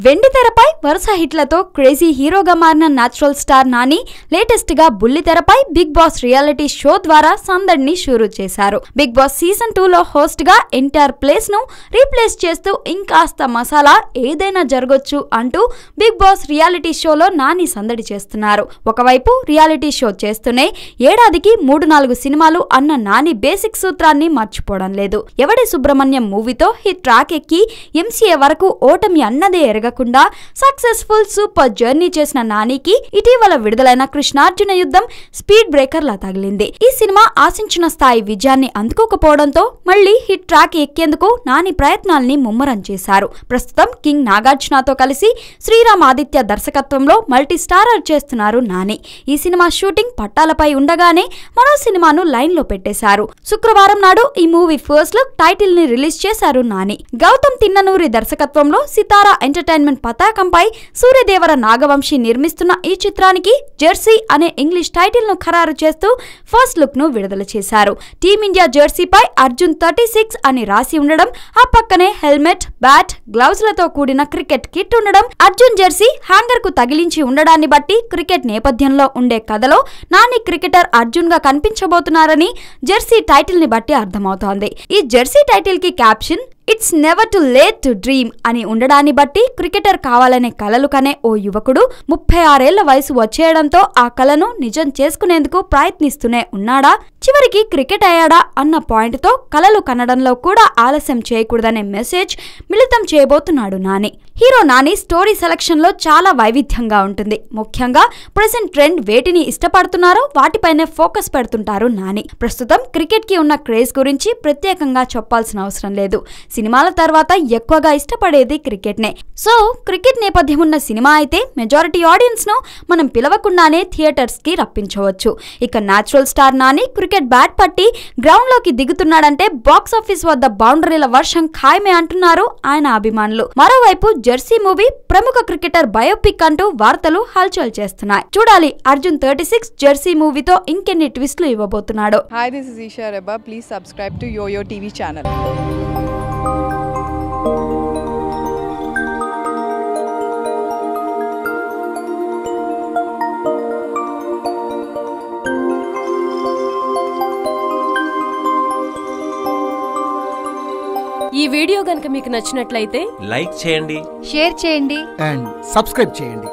వెండి తెరపై వరుస హిట్లతో క్రేజీ హీరోగా మారిన న్యాచురల్ స్టార్ నాని లేటెస్ట్ గా బుల్లి తెరపై బిగ్ బాస్ రియాలిటీ షో ద్వారా సందడిని షురూ చేశారు. బిగ్ బాస్ సీజన్ 2 లో హోస్ట్ గా ఎంటైర్ ప్లేస్ ను రీప్లేస్ చేస్తూ ఇంకాస్త మసాలా ఏదైనా జరగొచ్చు అంటూ బిగ్ బాస్ రియాలిటీ షోలో నాని సందడి చేస్తున్నారు. ఒకవైపు రియాలిటీ షో చేస్తూనే ఏడాదికి 3-4 సినిమాలు అన్న నాని బేసిక్ సూత్రాన్ని మర్చిపోవడం లేదు. ఎవడి సుబ్రహ్మణ్యం మూవీతో హిట్ ట్రాక్ ఎక్కి ఎంసీఏ వరకు ఓటమి అన్నదే ఎరగకుండా సక్సెస్ఫుల్ సూపర్ జర్నీ చేసిన నానికి ఇటీవల విడుదలైన కృష్ణార్జున యుద్ధం స్పీడ్ బ్రేకర్ లా తగిలింది. ఈ సినిమా ఆశించిన స్థాయి విజయాన్ని అందుకోకపోవడంతో మళ్లీ హిట్ ట్రాక్ ఎక్కేందుకు నాని ప్రయత్నాల్ని ముమ్మరం చేశారు. ప్రస్తుతం కింగ్ నాగార్జునతో కలిసి శ్రీరామ్ ఆదిత్య దర్శకత్వంలో మల్టీ స్టారర్ చేస్తున్నారు నాని. ఈ సినిమా షూటింగ్ పట్టాలపై ఉండగానే మరో సినిమాను లైన్ లో పెట్టేశారు. శుక్రవారం నాడు ఈ మూవీ ఫస్ట్ లుక్ టైటిల్ ని రిలీజ్ చేశారు నాని. గౌతమ్ తిన్ననూరి దర్శకత్వంలో సితారా ఎంటర్టైన్మెంట్ పతాకంపై సూర్యదేవర నాగవంశీ నిర్మిస్తున్న ఈ చిత్రానికి జెర్సీ అనే ఇంగ్లీష్ టైటిల్ ను ఖరారు చేస్తూ ఫస్ట్ లుక్ ను విడుదల చేశారు. టీమిండియా జెర్సీపై అర్జున్ 36 అని రాసి ఉండడం, ఆ పక్కనే హెల్మెట్, బ్యాట్, గ్లౌజ్ లతో కూడిన క్రికెట్ కిట్ ఉండడం, అర్జున్ జెర్సీ హ్యాంగర్ కు తగిలించి ఉండడాన్ని బట్టి క్రికెట్ నేపథ్యంలో ఉండే కథలో నాని క్రికెటర్ అర్జున్ గా కనిపించబోతున్నారని జెర్సీ టైటిల్ ని బట్టి అర్థమవుతోంది. ఈ జెర్సీ టైటిల్ కి caption it's never to late to dream అని ఉండడాన్ని బట్టి క్రికెటర్ కావాలనే కలలు కనే ఓ యువకుడు 36 ఏళ్ల వయసు వచ్చేయడంతో ఆ కలను నిజం చేసుకునేందుకు ప్రయత్నిస్తూనే ఉన్నాడా, చివరికి క్రికెట్ అయ్యాడా అన్న పాయింట్ తో కలలు కనడంలో కూడా ఆలస్యం చేయకూడదనే మెసేజ్ మిళితం చేయబోతున్నాడు Nani. Hero Nani story selection లో చాలా వైవిధ్యంగా ఉంటుంది. ముఖ్యంగా ప్రెసెంట్ ట్రెండ్ వేటిని ఇష్టపడుతున్నారో వాటిపైనే ఫోకస్ పెడుతుంటారు నాని. ప్రస్తుతం క్రికెట్ కి ఉన్న క్రేజ్ గురించి ప్రత్యేకంగా చెప్పాల్సిన అవసరం లేదు. సినిమాల తర్వాత ఎక్కువగా ఇష్టపడేది క్రికెట్ నే. సో క్రికెట్ నేపథ్యం ఉన్న సినిమా అయితే మెజారిటీ ఆడియన్స్ ను మనం పిలవకుండానే థియేటర్స్ కి రప్పించవచ్చు. ఇక natural star Nani cricket bat పట్టి గ్రౌండ్ లోకి దిగుతున్నాడంటే బాక్స్ ఆఫీస్ వద్ద బౌండరీల వర్షం ఖాయమే అంటున్నారు ఆయన అభిమానులు. మరోవైపు జెర్సీ మూవీ ప్రముఖ క్రికెటర్ బయోపిక్ అంటూ వార్తలు హల్చల్ చేస్తున్నాయి. చూడాలి అర్జున్ 36 జెర్సీ మూవీతో ఇంకెన్ని ట్విస్ట్లు ఇవ్వబోతున్నాడో. Hi, this is Isha Reba. Please subscribe to Yo-Yo TV channel. ఈ వీడియో గనుక మీకు నచ్చినట్లయితే లైక్ చేయండి, షేర్ చేయండి అండ్ సబ్స్క్రైబ్ చేయండి.